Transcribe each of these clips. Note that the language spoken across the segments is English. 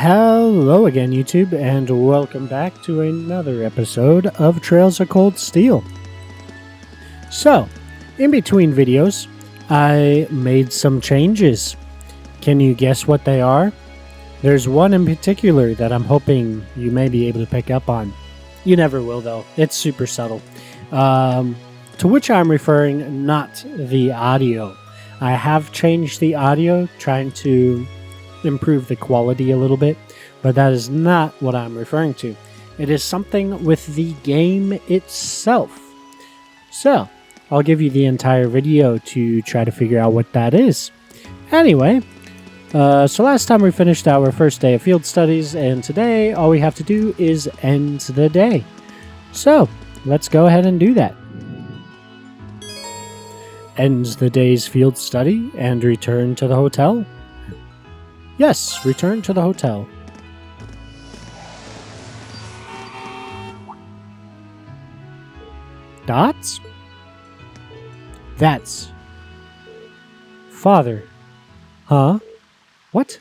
Hello again, YouTube, and welcome back to another episode of Trails of Cold Steel. So, in between videos, I made some changes. Can you guess what they are? There's one in particular that I'm hoping you may be able to pick up on. You never will, though. It's super subtle. To which I'm referring, not the audio. I have changed the audio, trying to improve the quality a little bit, but that is not what I'm referring to. It is something with the game itself. So, I'll give you the entire video to try to figure out what that is. Anyway, so last time we finished our first day of field studies, and today all we have to do is end the day. So, let's go ahead and do that. End the day's field study and return to the hotel. Yes, return to the hotel. Dots? That's... Father. Huh? What?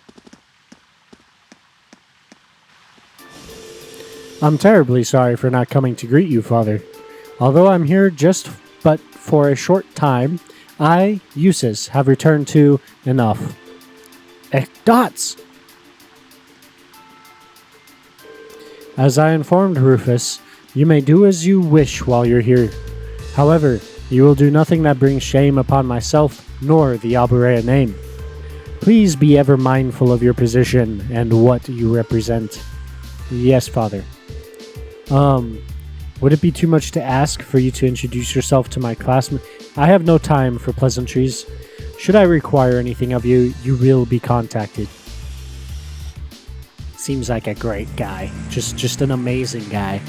I'm terribly sorry for not coming to greet you, Father. Although I'm here just but for a short time, I, Eustace, have returned to enough. Dots! As I informed Rufus, you may do as you wish while you're here. However, you will do nothing that brings shame upon myself nor the Alburea name. Please be ever mindful of your position and what you represent. Yes, Father. Would it be too much to ask for you to introduce yourself to my classmate? I have no time for pleasantries. Should I require anything of you, you will be contacted. Seems like a great guy. Just an amazing guy.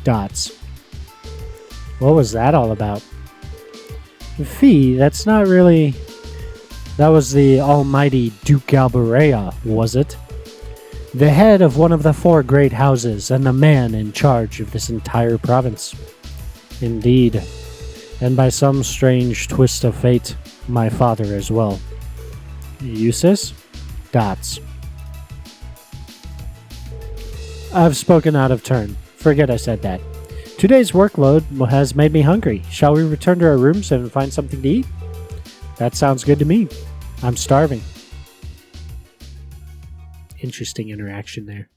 Dots. What was that all about? Fee, that's not really... That was the almighty Duke Alburea, was it? The head of one of the 4 great houses and the man in charge of this entire province. Indeed. And by some strange twist of fate, my father as well. Eustace? Dots. I've spoken out of turn. Forget I said that. Today's workload has made me hungry. Shall we return to our rooms and find something to eat? That sounds good to me. I'm starving. Interesting interaction there.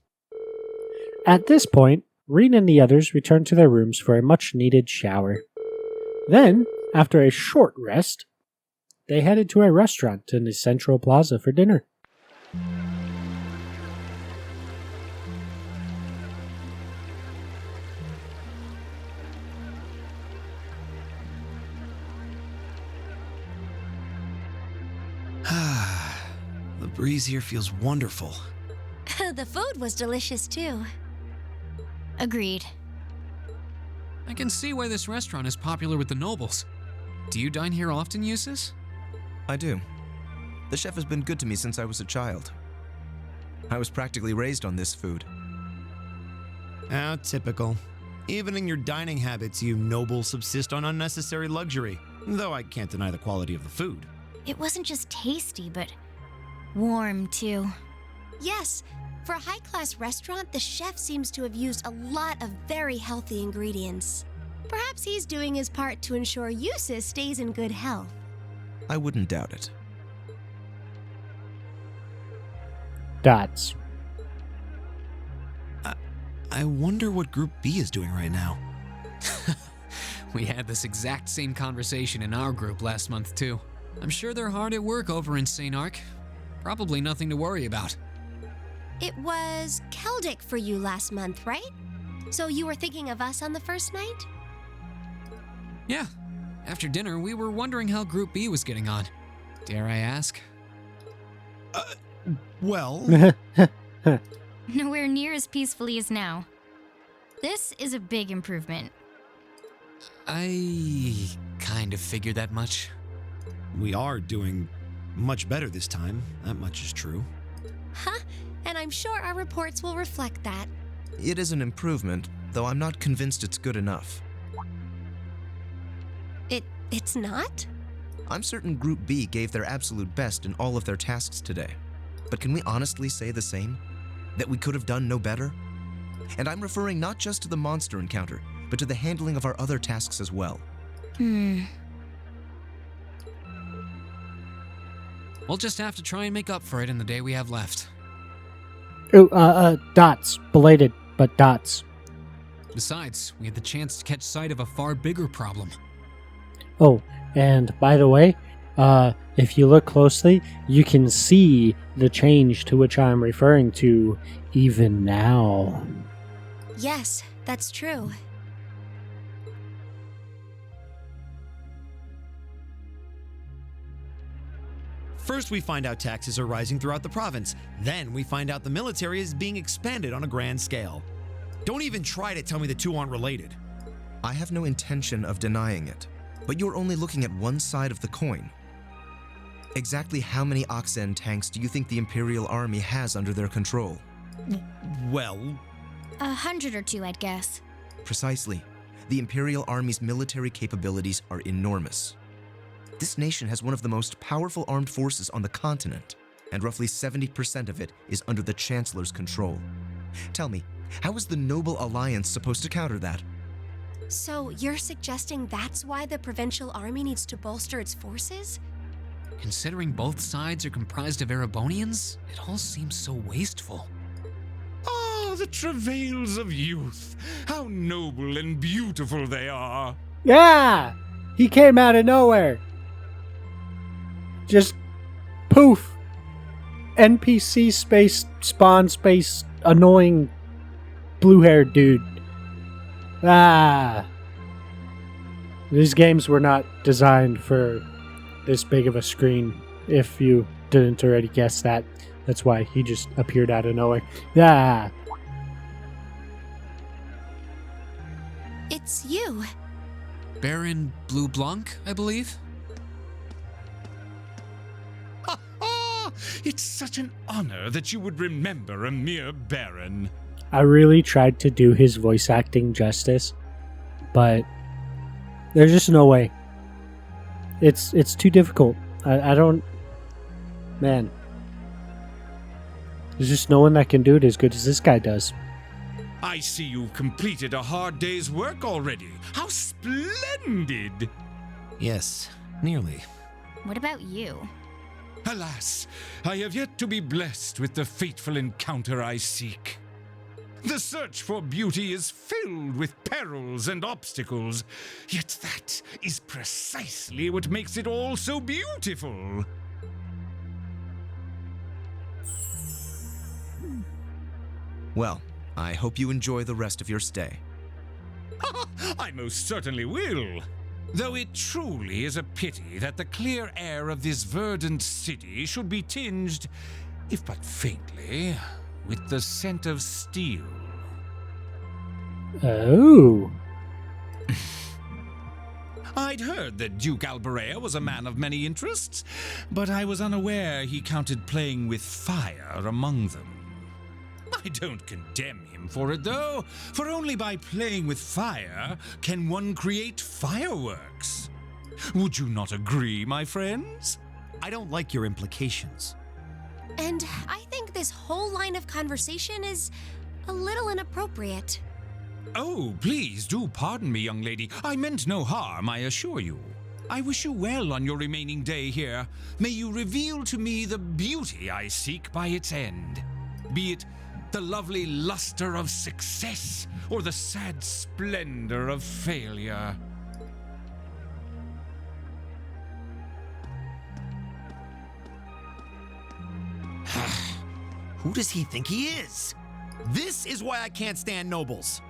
At this point, Reen and the others returned to their rooms for a much-needed shower. Then, after a short rest, they headed to a restaurant in the central plaza for dinner. The breeze here feels wonderful. The food was delicious too. Agreed. I can see why this restaurant is popular with the nobles. Do you dine here often, Eustace? I do. The chef has been good to me since I was a child. I was practically raised on this food. Typical. Even in your dining habits, you nobles subsist on unnecessary luxury, though I can't deny the quality of the food. It wasn't just tasty, but warm too. Yes, for a high-class restaurant, the chef seems to have used a lot of very healthy ingredients. Perhaps he's doing his part to ensure Eustace stays in good health. I wouldn't doubt it. Dots. I wonder what Group B is doing right now. We had this exact same conversation in our group last month, too. I'm sure they're hard at work over in St. Arc. Probably nothing to worry about. It was Celtic for you last month, right? So you were thinking of us on the first night? Yeah. After dinner, we were wondering how Group B was getting on. Dare I ask? Well... Nowhere near as peacefully as now. This is a big improvement. I kind of figured that much. We are doing much better this time. That much is true. Huh? And I'm sure our reports will reflect that. It is an improvement, though I'm not convinced it's good enough. It's not? I'm certain Group B gave their absolute best in all of their tasks today. But can we honestly say the same? That we could have done no better? And I'm referring not just to the monster encounter, but to the handling of our other tasks as well. We'll just have to try and make up for it in the day we have left. Oh, dots. Belated, but dots. Besides, we had the chance to catch sight of a far bigger problem. Oh, and by the way, if you look closely, you can see the change to which I'm referring to even now. Yes, that's true. First, we find out taxes are rising throughout the province. Then, we find out the military is being expanded on a grand scale. Don't even try to tell me the two aren't related. I have no intention of denying it, but you're only looking at one side of the coin. Exactly how many Oxen tanks do you think the Imperial Army has under their control? Well, 100 or 2, I'd guess. Precisely. The Imperial Army's military capabilities are enormous. This nation has one of the most powerful armed forces on the continent, and roughly 70% of it is under the Chancellor's control. Tell me, how is the Noble Alliance supposed to counter that? So you're suggesting that's why the provincial army needs to bolster its forces? Considering both sides are comprised of Erebonians, it all seems so wasteful. Ah, the travails of youth. How noble and beautiful they are. Yeah! He came out of nowhere. Just poof. NPC space, spawn space, annoying blue-haired dude. Ah. These games were not designed for this big of a screen, if you didn't already guess that. That's why he just appeared out of nowhere. Ah. It's you. Baron Blue Blanc, I believe? It's such an honor that you would remember a mere baron. I really tried to do his voice acting justice, but there's just no way. It's too difficult. I don't... Man. There's just no one that can do it as good as this guy does. I see you've completed a hard day's work already. How splendid! yes, nearly. What about you? Alas, I have yet to be blessed with the fateful encounter I seek. The search for beauty is filled with perils and obstacles, yet that is precisely what makes it all so beautiful. Well, I hope you enjoy the rest of your stay. I most certainly will. Though it truly is a pity that the clear air of this verdant city should be tinged, if but faintly, with the scent of steel. Oh. I'd heard that Duke Alberea was a man of many interests, but I was unaware he counted playing with fire among them. I don't condemn him for it, though, for only by playing with fire can one create fireworks. Would you not agree, my friends? I don't like your implications. And I think this whole line of conversation is a little inappropriate. Oh, please do pardon me, young lady. I meant no harm, I assure you. I wish you well on your remaining day here. May you reveal to me the beauty I seek by its end. Be it the lovely luster of success or the sad splendor of failure. Who does he think he is? This is why I can't stand nobles.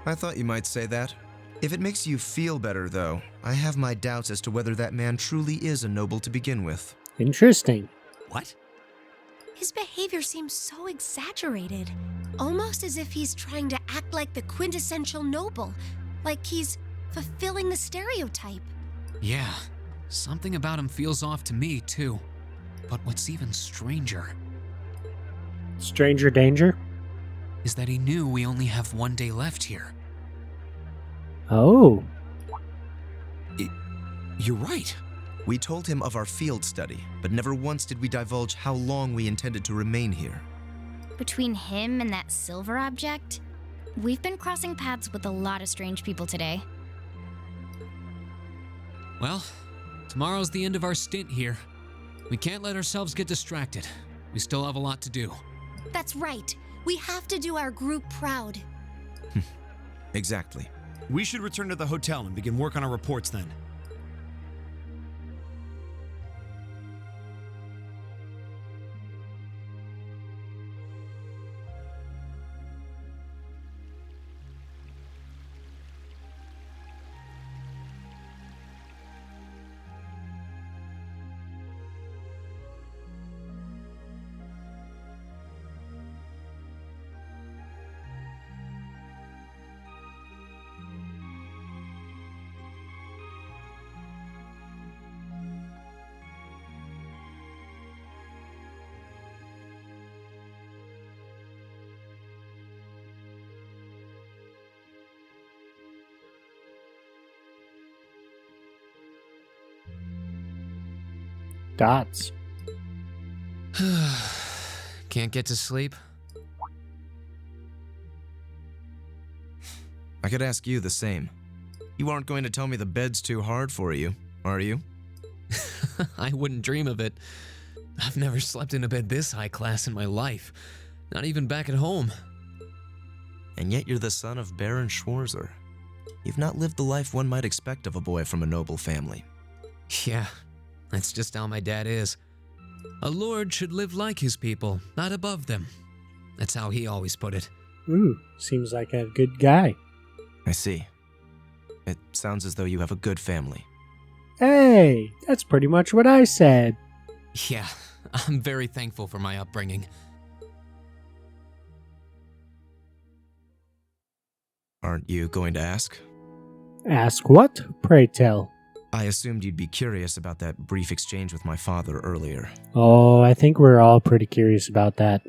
I thought you might say that. If it makes you feel better, though, I have my doubts as to whether that man truly is a noble to begin with. Interesting. What? His behavior seems so exaggerated. Almost as if he's trying to act like the quintessential noble. Like he's fulfilling the stereotype. Yeah, something about him feels off to me, too. But what's even stranger Stranger danger? is that he knew we only have one day left here. Oh. You're right. We told him of our field study, but never once did we divulge how long we intended to remain here. Between him and that silver object, we've been crossing paths with a lot of strange people today. Well, tomorrow's the end of our stint here. We can't let ourselves get distracted. We still have a lot to do. That's right. We have to do our group proud. Exactly. We should return to the hotel and begin work on our reports then. Dots. Can't get to sleep? I could ask you the same. You aren't going to tell me the bed's too hard for you, are you? I wouldn't dream of it. I've never slept in a bed this high class in my life. Not even back at home. And yet you're the son of Baron Schwarzer. You've not lived the life one might expect of a boy from a noble family. Yeah, that's just how my dad is. A lord should live like his people, not above them. That's how he always put it. Ooh, seems like a good guy. I see. It sounds as though you have a good family. Hey, that's pretty much what I said. Yeah, I'm very thankful for my upbringing. Aren't you going to ask? Ask what? Pray tell. I assumed you'd be curious about that brief exchange with my father earlier. Oh, I think we're all pretty curious about that.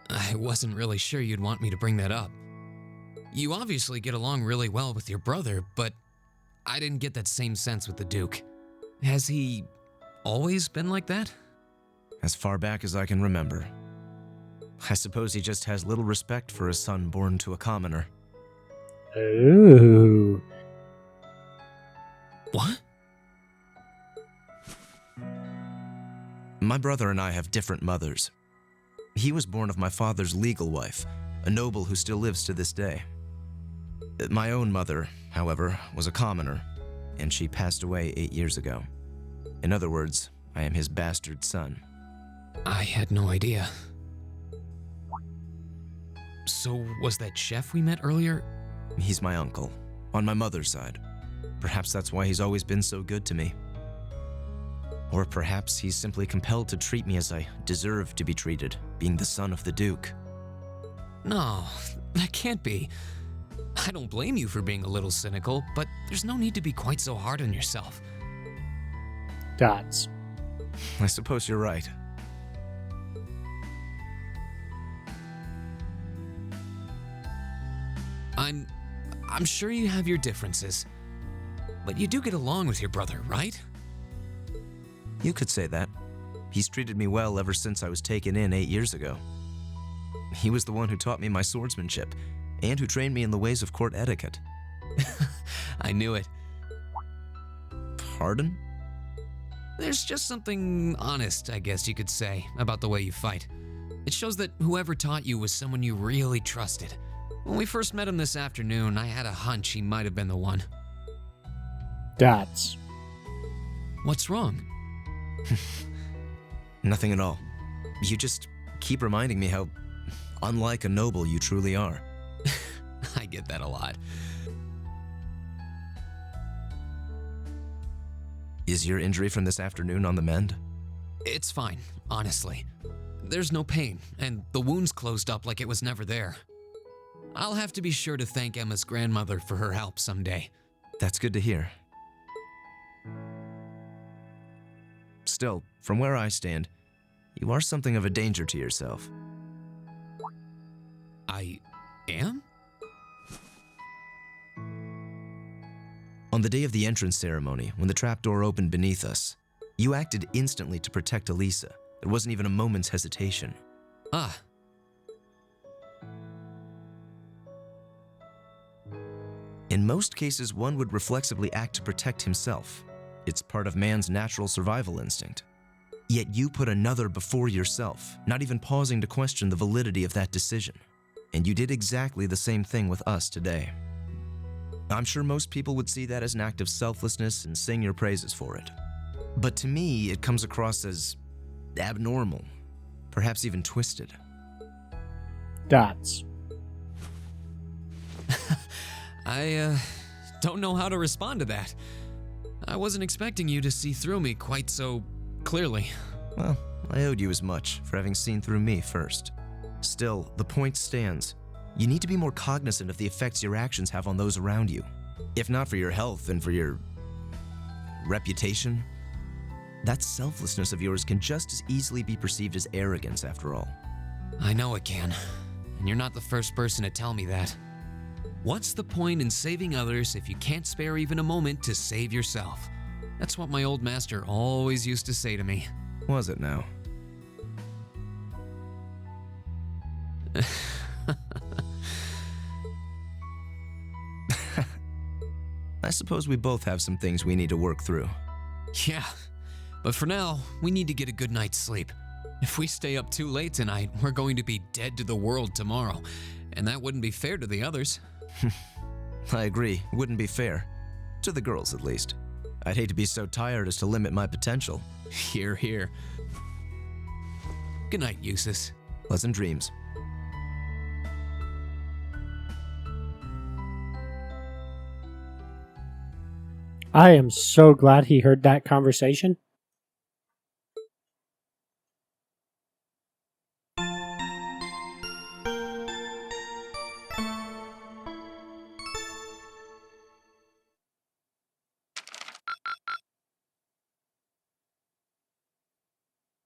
I wasn't really sure you'd want me to bring that up. You obviously get along really well with your brother, but I didn't get that same sense with the Duke. Has he always been like that? As far back as I can remember. I suppose he just has little respect for a son born to a commoner. Ooh. What? My brother and I have different mothers. He was born of my father's legal wife, a noble who still lives to this day. My own mother, however, was a commoner, and she passed away 8 years ago. In other words, I am his bastard son. I had no idea. So, was that chef we met earlier? He's my uncle, on my mother's side. Perhaps that's why he's always been so good to me. Or perhaps he's simply compelled to treat me as I deserve to be treated, being the son of the Duke. No, that can't be. I don't blame you for being a little cynical, but there's no need to be quite so hard on yourself. Dots. I suppose you're right. I'm sure you have your differences, but you do get along with your brother, right? You could say that. He's treated me well ever since I was taken in 8 years ago. He was the one who taught me my swordsmanship, and who trained me in the ways of court etiquette. I knew it. Pardon? There's just something honest, I guess you could say, about the way you fight. It shows that whoever taught you was someone you really trusted. When we first met him this afternoon, I had a hunch he might have been the one. Dots. What's wrong? Nothing at all. You just keep reminding me how unlike a noble you truly are. I get that a lot. Is your injury from this afternoon on the mend? It's fine, honestly. There's no pain, and the wound's closed up like it was never there. I'll have to be sure to thank Emma's grandmother for her help someday. That's good to hear. Still, from where I stand, you are something of a danger to yourself. I am? On the day of the entrance ceremony, when the trapdoor opened beneath us, you acted instantly to protect Elisa. There wasn't even a moment's hesitation. Ah. In most cases, one would reflexively act to protect himself. It's part of man's natural survival instinct. Yet you put another before yourself, not even pausing to question the validity of that decision. And you did exactly the same thing with us today. I'm sure most people would see that as an act of selflessness and sing your praises for it. But to me, it comes across as abnormal, perhaps even twisted. Dots. I don't know how to respond to that. I wasn't expecting you to see through me quite so clearly. Well, I owed you as much for having seen through me first. Still, the point stands. You need to be more cognizant of the effects your actions have on those around you. If not for your health and for your reputation, that selflessness of yours can just as easily be perceived as arrogance after all. I know it can, and you're not the first person to tell me that. What's the point in saving others if you can't spare even a moment to save yourself? That's what my old master always used to say to me. Was it now? I suppose we both have some things we need to work through. Yeah, but for now, we need to get a good night's sleep. If we stay up too late tonight, we're going to be dead to the world tomorrow, and that wouldn't be fair to the others. I agree, it wouldn't be fair. To the girls, at least. I'd hate to be so tired as to limit my potential. Hear, hear. Good night, Eustace. Pleasant dreams. I am so glad he heard that conversation.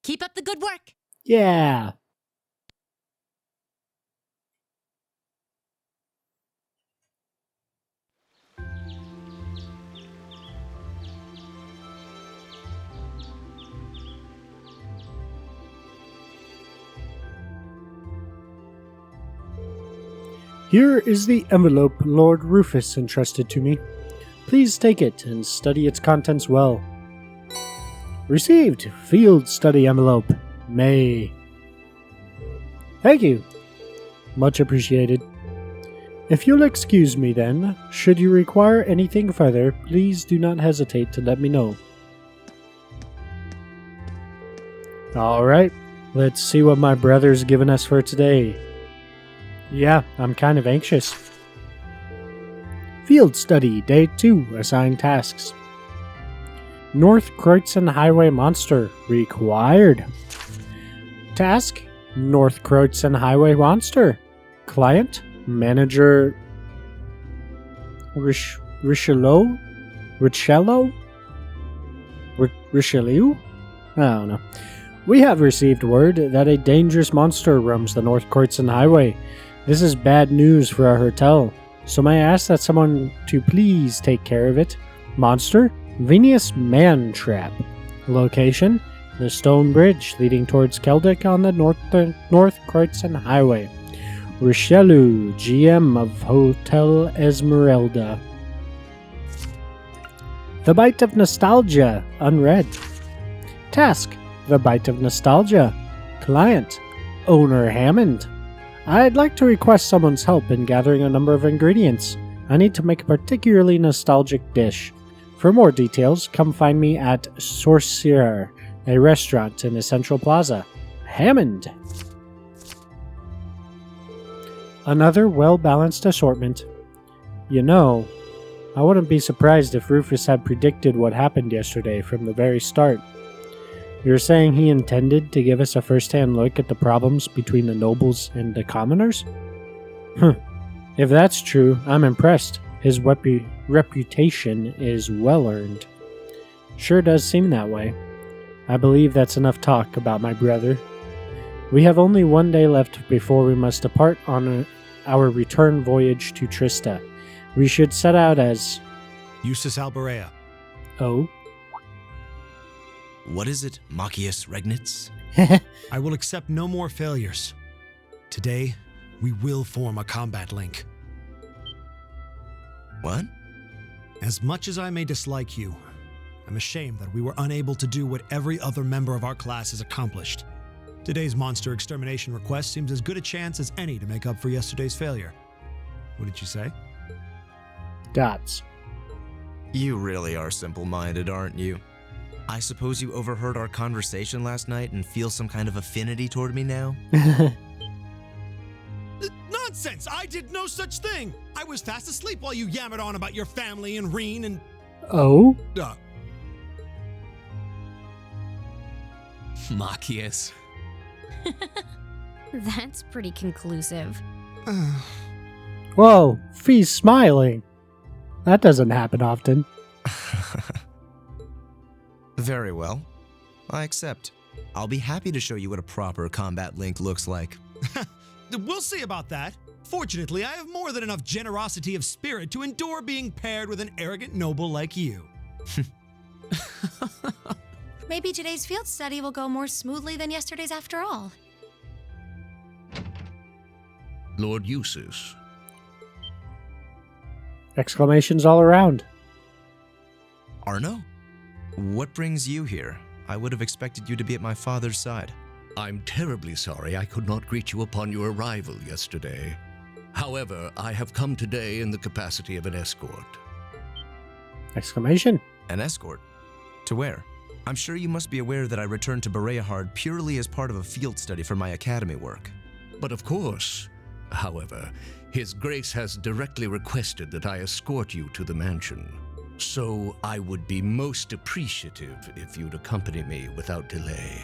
Keep up the good work. Yeah. Here is the envelope Lord Rufus entrusted to me. Please take it and study its contents well. Received. Field study envelope. May. Thank you. Much appreciated. If you'll excuse me then, should you require anything further, please do not hesitate to let me know. Alright, let's see what my brother's given us for today. Yeah, I'm kind of anxious. Field study, day 2, assigned tasks. North Kreutzen Highway Monster, required. Task, North Kreutzen Highway Monster. Client, Manager Richelieu? Richelieu? I don't know. We have received word that a dangerous monster roams the North Kreutzen Highway. This is bad news for our hotel, so may I ask that someone to please take care of it. Monster, Venus Man Trap. Location, the stone bridge leading towards Keldic on the North Kreutzen Highway. Richelieu, GM of Hotel Esmeralda. The Bite of Nostalgia, unread. Task, The Bite of Nostalgia. Client, Owner Hammond. I'd like to request someone's help in gathering a number of ingredients. I need to make a particularly nostalgic dish. For more details, come find me at Sorcier, a restaurant in the Central Plaza. Hammond. Another well-balanced assortment. You know, I wouldn't be surprised if Rufus had predicted what happened yesterday from the very start. You're saying he intended to give us a first-hand look at the problems between the nobles and the commoners? If that's true, I'm impressed. His reputation is well-earned. Sure does seem that way. I believe that's enough talk about my brother. We have only one day left before we must depart on our return voyage to Trista. We should set out as Eustace Alberea. Oh. What is it, Machias Regnitz? I will accept no more failures. Today, we will form a combat link. What? As much as I may dislike you, I'm ashamed that we were unable to do what every other member of our class has accomplished. Today's monster extermination request seems as good a chance as any to make up for yesterday's failure. What did you say? Dots. You really are simple-minded, aren't you? I suppose you overheard our conversation last night and feel some kind of affinity toward me now? Nonsense! I did no such thing! I was fast asleep while you yammered on about your family and Reen and... Oh? Machias. That's pretty conclusive. Whoa, Fee's smiling. That doesn't happen often. Very well. I accept. I'll be happy to show you what a proper combat link looks like. We'll see about that. Fortunately, I have more than enough generosity of spirit to endure being paired with an arrogant noble like you. Maybe today's field study will go more smoothly than yesterday's after all. Lord Eustace. Exclamations all around. Arno? What brings you here? I would have expected you to be at my father's side. I'm terribly sorry I could not greet you upon your arrival yesterday. However, I have come today in the capacity of an escort. Exclamation. An escort? To where? I'm sure you must be aware that I returned to Bereahard purely as part of a field study for my academy work. But of course, however, His Grace has directly requested that I escort you to the mansion. So I would be most appreciative if you'd accompany me without delay.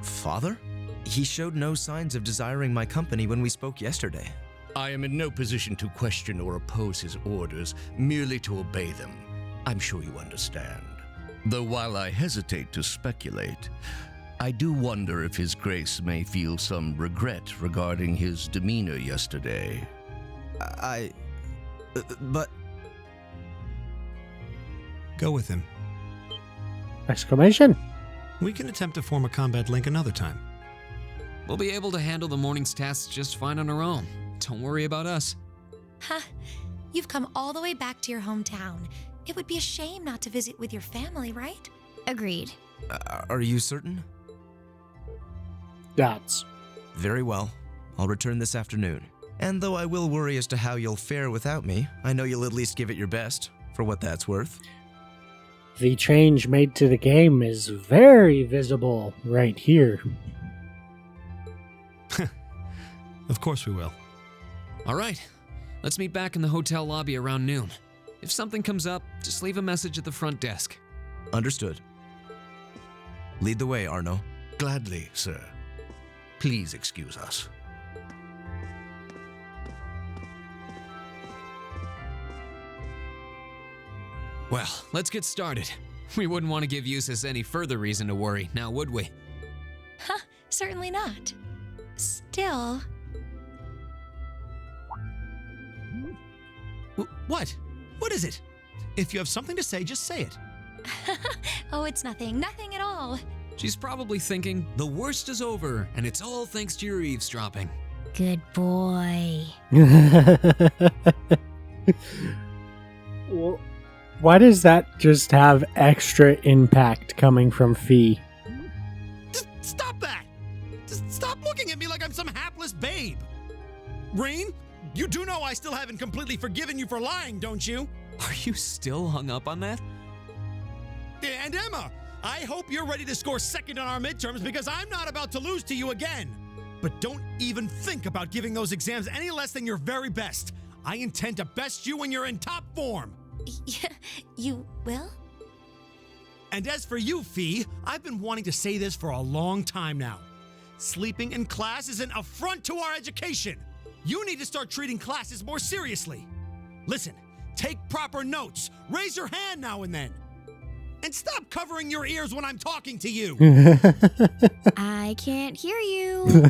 Father? He showed no signs of desiring my company when we spoke yesterday. I am in no position to question or oppose his orders, merely to obey them. I'm sure you understand. Though while I hesitate to speculate, I do wonder if His Grace may feel some regret regarding his demeanor yesterday. But... Go with him. Exclamation. We can attempt to form a combat link another time. We'll be able to handle the morning's tasks just fine on our own. Don't worry about us. Huh. You've come all the way back to your hometown. It would be a shame not to visit with your family, right? Agreed. Are you certain? Dots. Very well. I'll return this afternoon. And though I will worry as to how you'll fare without me, I know you'll at least give it your best, for what that's worth. The change made to the game is very visible right here. Of course we will. All right, let's meet back in the hotel lobby around noon. If something comes up, just leave a message at the front desk. Understood. Lead the way, Arno. Gladly, sir. Please excuse us. Well, let's get started. We wouldn't want to give Eustace any further reason to worry, now would we? Huh, certainly not. Still... What? What is it? If you have something to say, just say it. Oh, it's nothing. Nothing at all. She's probably thinking, the worst is over, and it's all thanks to your eavesdropping. Good boy. Well, why does that just have extra impact coming from Fee? Just stop that! Just stop looking at me like I'm some hapless babe. Reen, you do know I still haven't completely forgiven you for lying, don't you? Are you still hung up on that? And Emma, I hope you're ready to score second on our midterms because I'm not about to lose to you again. But don't even think about giving those exams any less than your very best. I intend to best you when you're in top form. You will? And as for you, Fee, I've been wanting to say this for a long time now. Sleeping in class is an affront to our education. You need to start treating classes more seriously. Listen, take proper notes. Raise your hand now and then. And stop covering your ears when I'm talking to you. I can't hear you.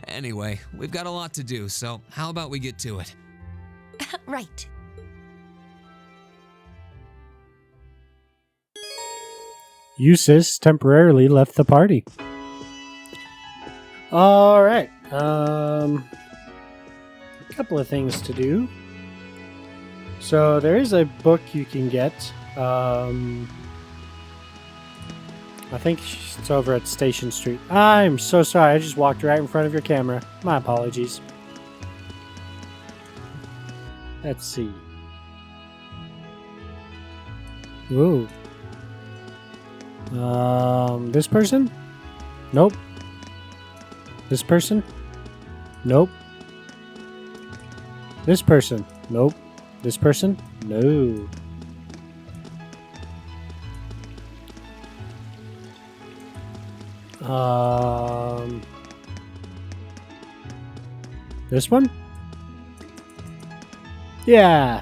Anyway, we've got a lot to do, so how about we get to it? Right. Eustace temporarily left the party. Alright. A couple of things to do. So there is a book you can get. I think it's over at Station Street. I'm so sorry. I just walked right in front of your camera. My apologies. Let's see. Ooh. This person? Nope. This person? Nope. This person? Nope. This person? No. This one? Yeah.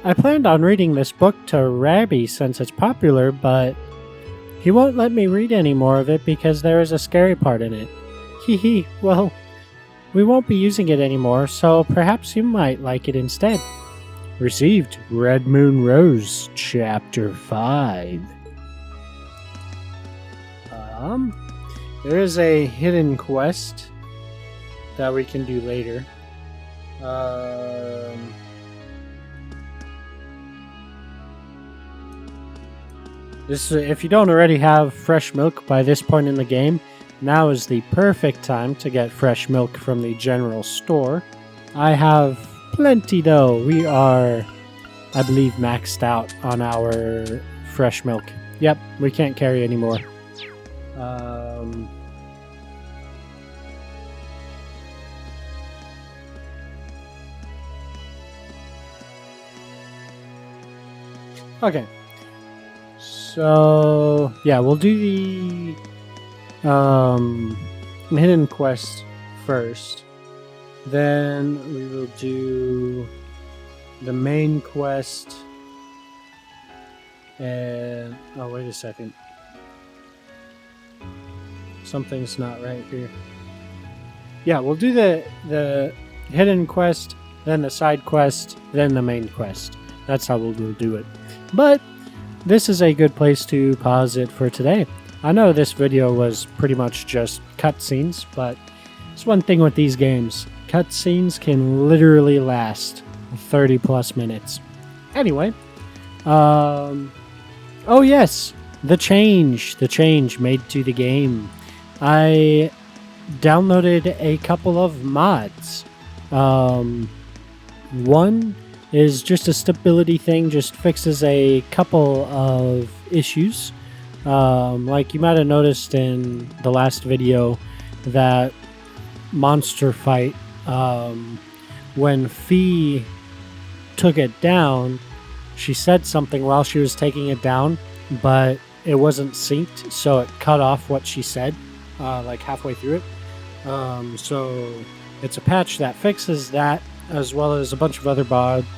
I planned on reading this book to Rabbi since it's popular, but he won't let me read any more of it because there is a scary part in it. Hee hee. Well, we won't be using it anymore, so perhaps you might like it instead. Received Red Moon Rose, Chapter 5. There is a hidden quest that we can do later. If you don't already have fresh milk by this point in the game, now is the perfect time to get fresh milk from the general store. I have plenty though. We are, I believe, maxed out on our fresh milk. Yep, we can't carry anymore. Okay. So, yeah, we'll do the hidden quest first. Then we will do the main quest. And, oh, wait a second. Something's not right here. Yeah, we'll do the hidden quest, then the side quest, then the main quest. That's how we'll do it. But this is a good place to pause it for today. I know this video was pretty much just cutscenes, but it's one thing with these games. Cutscenes can literally last 30 plus minutes. Anyway, oh yes, the change made to the game. I downloaded a couple of mods. One is just a stability thing, just fixes a couple of issues. Like you might have noticed in the last video, that monster fight, when Fee took it down, she said something while she was taking it down, but it wasn't synced, so it cut off what she said, like halfway through it. So it's a patch that fixes that, as well as a bunch of other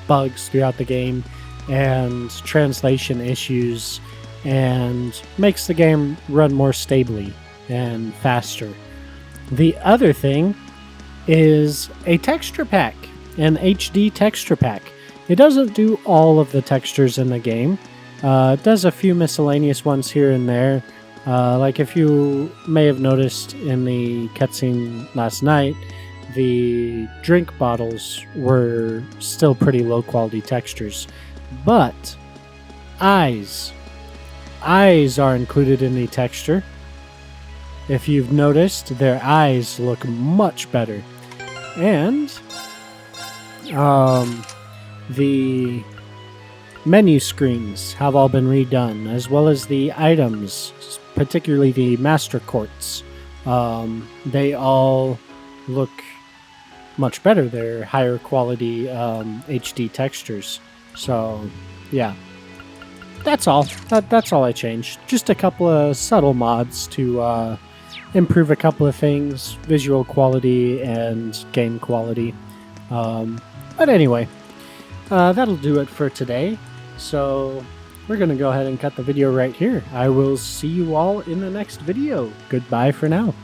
bugs throughout the game and translation issues, and makes the game run more stably and faster. The other thing is a texture pack, an HD texture pack. It doesn't do all of the textures in the game. It does a few miscellaneous ones here and there. Like if you may have noticed in the cutscene last night, the drink bottles were still pretty low quality textures. But eyes are included in the texture. If you've noticed, their eyes look much better. And the menu screens have all been redone, as well as the items, particularly the master quartz. They all look much better. They're higher quality HD textures. So, yeah. That's all. That's all I changed. Just a couple of subtle mods to improve a couple of things, visual quality and game quality. But anyway, that'll do it for today. So we're going to go ahead and cut the video right here. I will see you all in the next video. Goodbye for now.